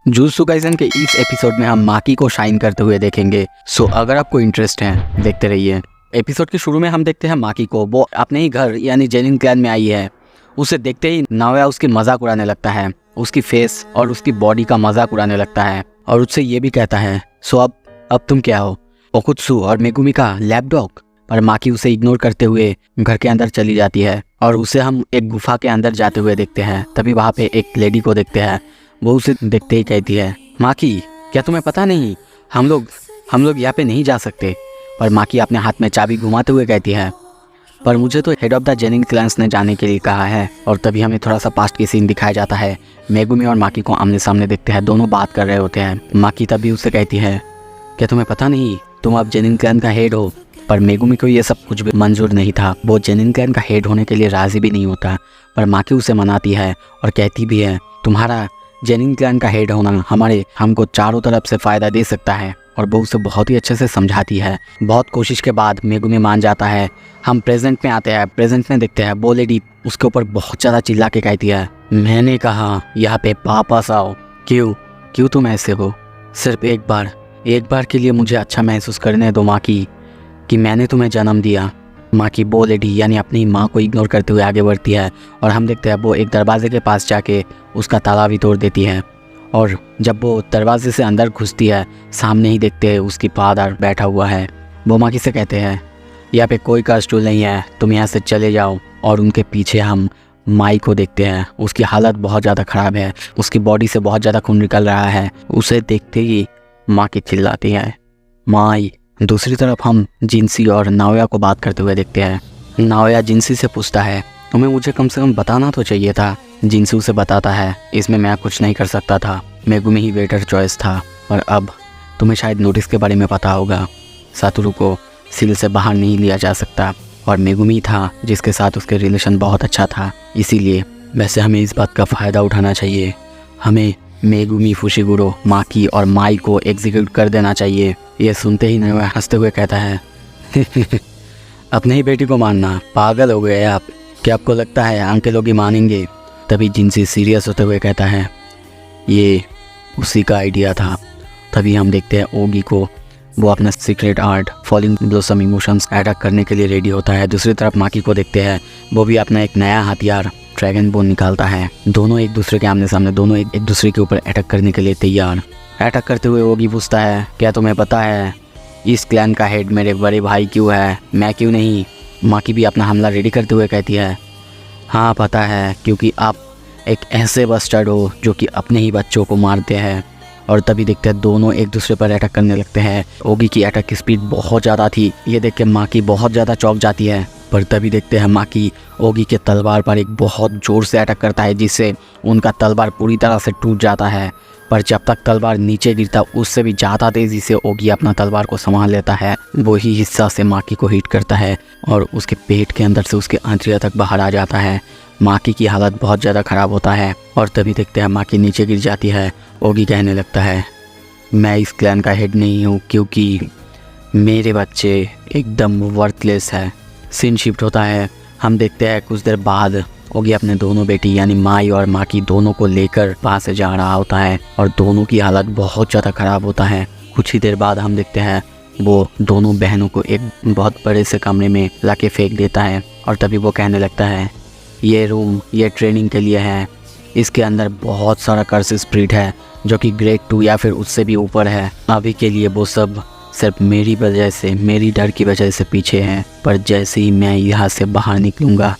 Jujutsu Kaisen के इस episode में हम माकी को शाइन करते हुए देखेंगे। सो अगर आपको इंटरेस्ट है देखते रहिए। एपिसोड के शुरू में हम देखते हैं माकी को, वो अपने ही घर यानी जेनिन क्लैन में आई है। उसे देखते ही नाओया उसकी मजाक उड़ाने लगता है, उसकी फेस और उसकी बॉडी का मजाक उड़ाने लगता है और उससे ये भी कहता है सो अब तुम क्या हो, ओकुत्सु और मेगुमी का लैप डॉग। पर माकी उसे इग्नोर करते हुए घर के अंदर चली जाती है और उसे हम एक गुफा के अंदर जाते हुए देखते हैं। तभी वहाँ पे एक लेडी को देखते हैं। वो उसे देखते ही कहती है माकी क्या तुम्हें पता नहीं, हम लोग यहाँ पे नहीं जा सकते। पर माकी अपने हाथ में चाबी घुमाते हुए कहती है पर मुझे तो head of the Jenin clans ने जाने के लिए कहा है। और तभी हमें थोड़ा सा पास्ट की सीन दिखाया जाता है। मेगुमी और माकी को आमने सामने देखते हैं, दोनों बात कर रहे होते हैं। माकी तभी उसे कहती है क्या तुम्हें पता नहीं तुम अब जेनिन क्लैन का हेड हो। पर मेगुमी को ये सब कुछ भी मंजूर नहीं था, वो जेनिन क्लैन का हेड होने के लिए राजी भी नहीं होता। पर माकी उसे मनाती है और कहती भी है तुम्हारा जेनिन क्लैन का हेड होना हमको चारों तरफ से फ़ायदा दे सकता है। और वो उसे बहुत ही अच्छे से समझाती है। बहुत कोशिश के बाद मेगुमी मान जाता है। हम प्रेजेंट में आते हैं। प्रेजेंट में देखते हैं वो लेडी उसके ऊपर बहुत ज़्यादा चिल्ला के कहती है मैंने कहा यहाँ पे वापस आओ। क्यों तुम ऐसे हो? सिर्फ एक बार के लिए मुझे अच्छा महसूस करने दो माकी कि मैंने तुम्हें जन्म दिया। माकी वो लेडी यानी अपनी माँ को इग्नोर करते हुए आगे बढ़ती है और हम देखते हैं वो एक दरवाजे के पास जाके उसका ताला भी तोड़ देती है। और जब वो दरवाजे से अंदर घुसती है सामने ही देखते हैं उसकी फादर बैठा हुआ है। वो माकी से कहते हैं यहाँ पे कोई का स्टूल नहीं है, तुम यहाँ से चले जाओ। और उनके पीछे हम माई को देखते हैं। उसकी हालत बहुत ज़्यादा ख़राब है, उसकी बॉडी से बहुत ज़्यादा खून निकल रहा है। उसे देखते ही माकी चिल्लाती है माई। दूसरी तरफ हम जिनसी और नाओया को बात करते हुए देखते हैं। नाओया जिनसी से पूछता है तुम्हें मुझे कम से कम बताना तो चाहिए था। जिनसी उसे बताता है इसमें मैं कुछ नहीं कर सकता था, मेगुमी ही बेटर चॉइस था। पर अब तुम्हें शायद नोटिस के बारे में पता होगा, सातोरू को सील से बाहर नहीं लिया जा सकता और मेगुमी था जिसके साथ उसके रिलेशन बहुत अच्छा था। इसीलिए वैसे हमें इस बात का फ़ायदा उठाना चाहिए। हमें मेगुमी, फुशिगुरो, माकी और माई को एग्जीक्यूट कर देना चाहिए। ये सुनते ही नाओया हंसते हुए कहता है अपने ही बेटी को मारना, पागल हो गए आप? क्या आपको लगता है अंकल लोग ही मानेंगे? तभी जिनसी सीरियस होते हुए कहता है ये उसी का आइडिया था। तभी हम देखते हैं ओगी को, वो अपना secret art falling blossom emotions attack करने के लिए रेडी होता है। दूसरी तरफ माकी को देखते हैं, वो भी अपना एक नया हथियार ड्रैगन बोन निकालता है। दोनों एक दूसरे के आमने सामने, दोनों एक दूसरे के ऊपर अटैक करने के लिए तैयार। अटैक करते हुए ओगी पूछता है क्या तुम्हें पता है इस क्लैन का हेड मेरे बड़े भाई क्यों है, मैं क्यों नहीं? माकी भी अपना हमला रेडी करते हुए कहती है हाँ पता है, क्योंकि आप एक ऐसे बस्टर्ड हो जो कि अपने ही बच्चों को मारते हैं। और तभी देखते हैं दोनों एक दूसरे पर अटैक करने लगते हैं। ओगी की अटैक की स्पीड बहुत ज़्यादा थी, ये देख के माकी बहुत ज़्यादा चौंक जाती है। पर तभी देखते हैं माकी ओगी के तलवार पर एक बहुत ज़ोर से अटैक करता है जिससे उनका तलवार पूरी तरह से टूट जाता है। पर जब तक तलवार नीचे गिरता उससे भी ज़्यादा तेज़ी से ओगी अपना तलवार को संभाल लेता है। वही हिस्सा से माकी को हिट करता है और उसके पेट के अंदर से उसके आंतरिया तक बाहर आ जाता है। माकी की हालत बहुत ज़्यादा ख़राब होता है। और तभी देखते हैं माकी नीचे गिर जाती है। ओगी कहने लगता है मैं इस क्लैन का हेड नहीं हूँ क्योंकि मेरे बच्चे एकदम वर्थलेस है। सीन शिफ्ट होता है। हम देखते हैं कुछ देर बाद ओगी अपने दोनों बेटी यानी माई और माकी दोनों को लेकर वहाँ से जा रहा होता है और दोनों की हालत बहुत ज़्यादा ख़राब होता है। कुछ ही देर बाद हम देखते हैं वो दोनों बहनों को एक बहुत बड़े से कमरे में लाके फेंक देता है। और तभी वो कहने लगता है ये रूम ये ट्रेनिंग के लिए है, इसके अंदर बहुत सारा कर्स स्पिरिट है जो कि ग्रेड 2 या फिर उससे भी ऊपर है। अभी के लिए वो सब सिर्फ मेरी वजह से, मेरी डर की वजह से पीछे हैं। पर जैसे ही मैं यहाँ से बाहर निकलूँगा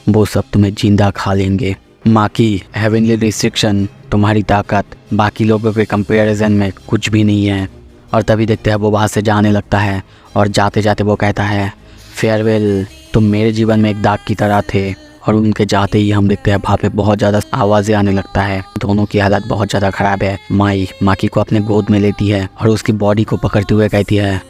वो सब तुम्हें जिंदा खा लेंगे। माकी हेवनली रिस्ट्रिक्शन, तुम्हारी ताकत बाकी लोगों के कंपैरिजन में कुछ भी नहीं है। और तभी देखते हैं वो वहाँ से जाने लगता है और जाते जाते वो कहता है फेयरवेल, तुम मेरे जीवन में एक दाग की तरह थे। और उनके जाते ही हम देखते हैं वहाँ पे बहुत ज़्यादा आवाज़ें आने लगता है। दोनों की हालत बहुत ज़्यादा ख़राब है। माई माकी को अपने गोद में लेती है और उसकी बॉडी को पकड़ते हुए कहती है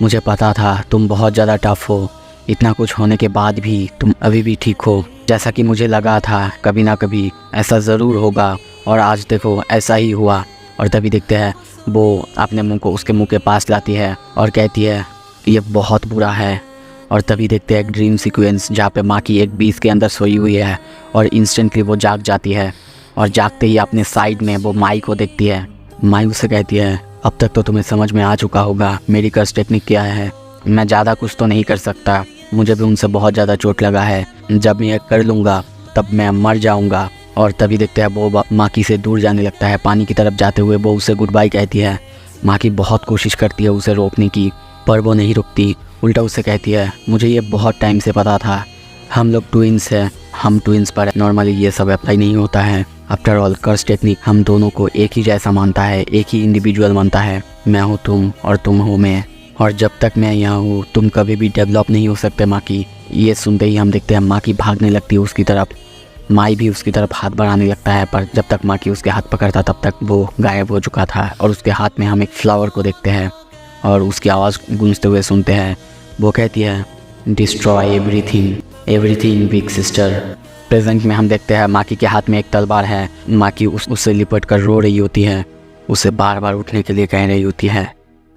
मुझे पता था तुम बहुत ज़्यादा टफ हो, इतना कुछ होने के बाद भी तुम अभी भी ठीक हो। जैसा कि मुझे लगा था कभी ना कभी ऐसा ज़रूर होगा और आज देखो ऐसा ही हुआ। और तभी देखते हैं वो अपने मुंह को उसके मुंह के पास लाती है और कहती है ये बहुत बुरा है। और तभी देखते हैं एक ड्रीम सीक्वेंस जहाँ पे माकी एक बीज के अंदर सोई हुई है और इंस्टेंटली वो जाग जाती है और जागते ही अपने साइड में वो माई को देखती है। माई उसे कहती है, अब तक तो तुम्हें समझ में आ चुका होगा मेरी कर्स टेक्निक क्या है। मैं ज़्यादा कुछ तो नहीं कर सकता, मुझे भी उनसे बहुत ज़्यादा चोट लगा है। जब मैं ये कर लूँगा तब मैं मर जाऊँगा। और तभी देखते हैं वो माकी से दूर जाने लगता है। पानी की तरफ जाते हुए वो उसे गुड बाय कहती है। माकी बहुत कोशिश करती है उसे रोकने की, पर वो नहीं रुकती। उल्टा उससे कहती है, मुझे ये बहुत टाइम से पता था, हम लोग ट्विंस हैं, हम ट्विंस पर नॉर्मली ये सब अप्लाई नहीं होता है। आफ्टर ऑल कर्स टेक्निक हम दोनों को एक ही जैसा मानता है, एक ही इंडिविजुअल मानता है। मैं हूँ तुम और तुम हो मैं, और जब तक मैं यहाँ हूँ तुम कभी भी डेवलप नहीं हो सकते माकी। ये सुनते ही हम देखते हैं माकी भागने लगती है उसकी तरफ। माई भी उसकी तरफ हाथ बढ़ाने लगता है, पर जब तक माकी उसके हाथ पकड़ता तब तक वो गायब हो चुका था। और उसके हाथ में हम एक फ्लावर को देखते हैं और उसकी आवाज़ गूंजते हुए सुनते हैं। वो कहती है, destroy everything, everything big sister. Present में हम देखते हैं माकी के हाथ में एक तलवार है। माकी उससे लिपट कर रो रही होती है, उसे बार बार उठने के लिए कह रही होती है।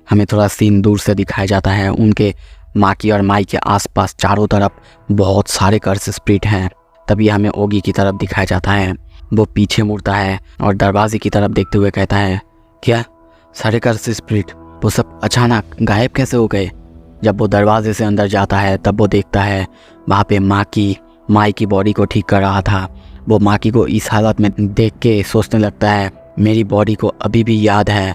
हमें थोड़ा सीन दूर से दिखाया जाता है। उनके माकी और माई के आसपास चारों तरफ बहुत सारे कर्स स्पिरिट हैं। तभी हमें ओगी की तरफ दिखाया जाता है। वो पीछे मुड़ता है और दरवाजे की तरफ देखते हुए कहता है, क्या सारे कर्स स्पिरिट वो सब अचानक गायब कैसे हो गए? जब वो दरवाजे से अंदर जाता है तब वो देखता है वहाँ पे माई की बॉडी को ठीक कर रहा था। वो माकी को इस हालत में देख के सोचने लगता है, मेरी बॉडी को अभी भी याद है,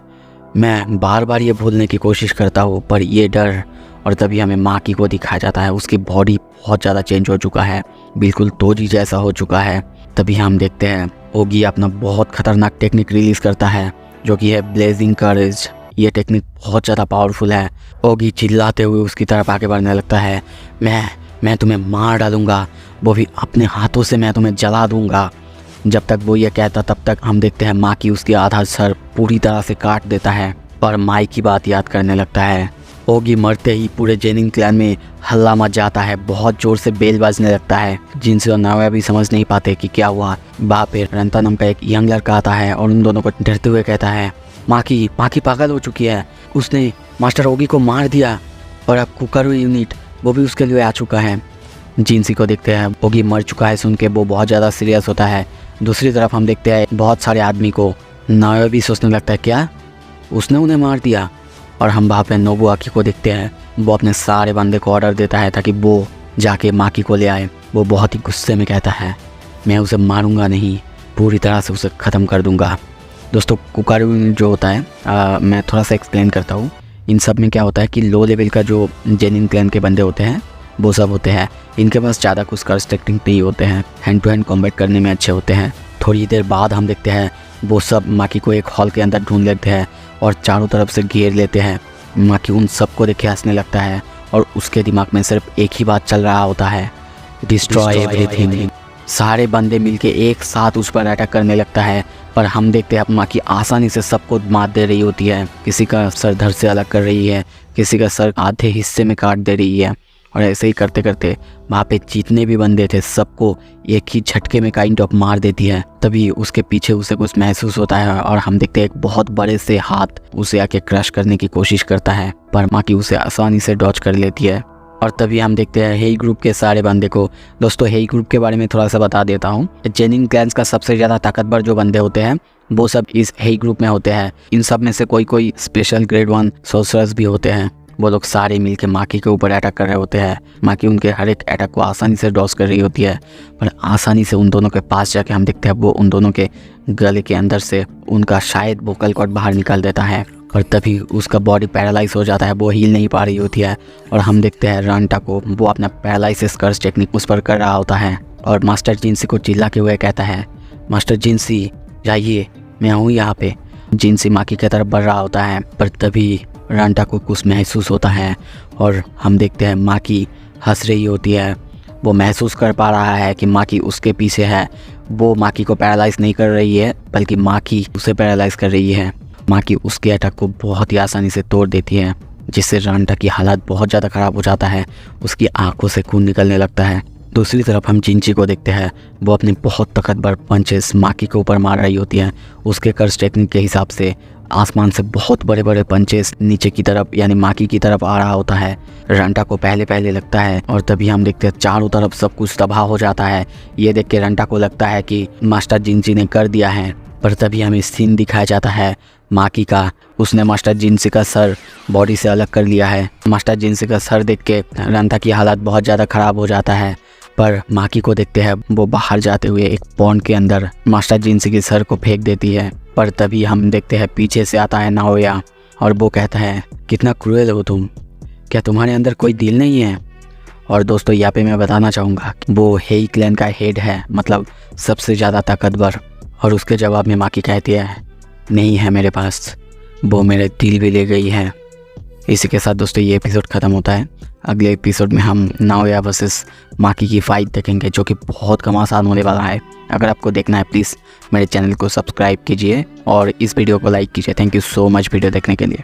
मैं बार बार ये भूलने की कोशिश करता हूँ, पर ये डर। और तभी हमें माकी को दिखाया जाता है, उसकी बॉडी बहुत ज़्यादा चेंज हो चुका है, बिल्कुल तोजी जैसा हो चुका है। तभी हम देखते हैं ओगी अपना बहुत खतरनाक टेक्निक रिलीज़ करता है, जो कि है ब्लेजिंग करेज। ये टेक्निक बहुत ज़्यादा पावरफुल है। ओगी चिल्लाते हुए उसकी तरफ आगे बढ़ने लगता है, मैं तुम्हें मार डालूंगा, वो भी अपने हाथों से मैं तुम्हें जला दूंगा। जब तक वो ये कहता तब तक हम देखते हैं माकी उसकी आधा सर पूरी तरह से काट देता है और माई की बात याद करने लगता है। ओगी मरते ही पूरे जेनिंग क्लैन में हल्ला मच जाता है, बहुत ज़ोर से बेल बजने लगता है। जिनसे और नाया भी समझ नहीं पाते कि क्या हुआ। वहाँ पे रंता नाम का एक यंग लड़का आता है और उन दोनों को डरते हुए कहता है, माकी पागल हो चुकी है, उसने मास्टर ओगी को मार दिया और अब कुकरू यूनिट वो भी उसके लिए आ चुका है। जिनसी को देखते हैं ओगी मर चुका है सुन के वो बहुत ज़्यादा सीरियस होता है। दूसरी तरफ हम देखते हैं बहुत सारे आदमी को। नाया भी सोचने लगता है, क्या उसने उन्हें मार दिया? और हम वहाँ पे नोबुआकी को देखते हैं, वो अपने सारे बंदे को ऑर्डर देता है ताकि वो जाके माकी को ले आए। वो बहुत ही गुस्से में कहता है, मैं उसे मारूंगा नहीं, पूरी तरह से उसे ख़त्म कर दूंगा। दोस्तों कुकारू जो होता है मैं थोड़ा सा एक्सप्लेन करता हूँ। इन सब में क्या होता है कि लो लेवल का जो जेनिन क्लैन के बंदे होते हैं वो सब होते हैं, इनके पास ज़्यादा कुछ कर्स टेक्निक नहीं होते हैं, हैंड टू हैंड कॉम्बैट करने में अच्छे होते हैं। थोड़ी देर बाद हम देखते हैं वो सब माकी को एक हॉल के अंदर ढूंढ लेते हैं और चारों तरफ से घेर लेते हैं। माकी उन सबको देखे हंसने लगता है और उसके दिमाग में सिर्फ एक ही बात चल रहा होता है, डिस्ट्रॉय एवरीथिंग। सारे बंदे मिलके एक साथ उस पर अटैक करने लगता है, पर हम देखते हैं माकी आसानी से सबको मार दे रही होती है। किसी का सर धड़ से अलग कर रही है, किसी का सर आधे हिस्से में काट दे रही है। और ऐसे ही करते करते वहाँ पे जितने भी बंदे थे सबको एक ही झटके में काइंड ऑफ मार देती है। तभी उसके पीछे उसे कुछ महसूस होता है और हम देखते हैं एक बहुत बड़े से हाथ उसे आके क्रश करने की कोशिश करता है, पर माकी उसे आसानी से डॉज कर लेती है। और तभी हम देखते हैं हेई ग्रुप के सारे बंदे को। दोस्तों हेई ग्रुप के बारे में थोड़ा सा बता देता हूँ। जेनिन क्लैंस का सबसे ज़्यादा ताकतवर जो बंदे होते हैं वो सब इस हेई ग्रुप में होते हैं। इन सब में से कोई स्पेशल ग्रेड 1 सोर्सरर्स भी होते हैं। वो लोग सारे मिलके माकी के ऊपर अटैक कर रहे होते हैं। माकी उनके हर एक अटैक को आसानी से डॉज कर रही होती है, पर आसानी से उन दोनों के पास जाके हम देखते हैं वो उन दोनों के गले के अंदर से उनका शायद वोकल कॉर्ड बाहर निकाल देता है और तभी उसका बॉडी पैरालाइज हो जाता है, वो हिल नहीं पा रही होती है। और हम देखते हैं रंटा को, वो अपना पैरालाइसिस कर्स टेक्निक उस पर कर रहा होता है और मास्टर जिनसी को चिल्ला के हुए कहता है, मास्टर जिनसी जाइए, मैं हूँ यहाँ पे। जिनसी माकी की तरफ बढ़ रहा होता है, पर तभी रंटा को कुछ महसूस होता है और हम देखते हैं माकी हंस रही होती है। वो महसूस कर पा रहा है कि माकी उसके पीछे है। वो माकी को पैरालाइज नहीं कर रही है, बल्कि माकी उसे पैरालाइज कर रही है। माकी उसके अटैक को बहुत ही आसानी से तोड़ देती है, जिससे रंटा की हालत बहुत ज़्यादा ख़राब हो जाता है। उसकी आंखों से खून निकलने लगता है। दूसरी तरफ हम जिंची को देखते हैं, वो अपने बहुत ताकतवर पंचेस माकी के ऊपर मार रही होती है। उसके कर्स टेक्निक के हिसाब से आसमान से बहुत बड़े बड़े पंचेस नीचे की तरफ यानी माकी की तरफ आ रहा होता है। रंटा को पहले पहले लगता है और तभी हम देखते हैं चारों तरफ सब कुछ तबाह हो जाता है। ये देख के रंटा को लगता है कि मास्टर जिनसी ने कर दिया है, पर तभी हमें सीन दिखाया जाता है माकी का। उसने मास्टर जिनसी का सर बॉडी से अलग कर लिया है। मास्टर जिनसी का सर देख के रंटा की हालत बहुत ज़्यादा ख़राब हो जाता है, पर माकी को देखते हैं वो बाहर जाते हुए एक पॉन्ड के अंदर मास्टर जिनसी के सर को फेंक देती है। पर तभी हम देखते हैं पीछे से आता है नाओया और वो कहता है कितना क्रूएल हो तुम, क्या तुम्हारे अंदर कोई दिल नहीं है। और दोस्तों यहाँ पे मैं बताना चाहूँगा वो हेई क्लैन का हेड है, मतलब सबसे ज़्यादा ताकतवर। और उसके जवाब में माकी कहती है नहीं है मेरे पास, वो मेरे दिल भी ले गई है। इसी के साथ दोस्तों ये एपिसोड ख़त्म होता है। अगले एपिसोड में हम नाओया वर्सेस माकी की फ़ाइट देखेंगे, जो कि बहुत कम आसान होने वाला है। अगर आपको देखना है प्लीज़ मेरे चैनल को सब्सक्राइब कीजिए और इस वीडियो को लाइक कीजिए। Thank you so much video देखने के लिए।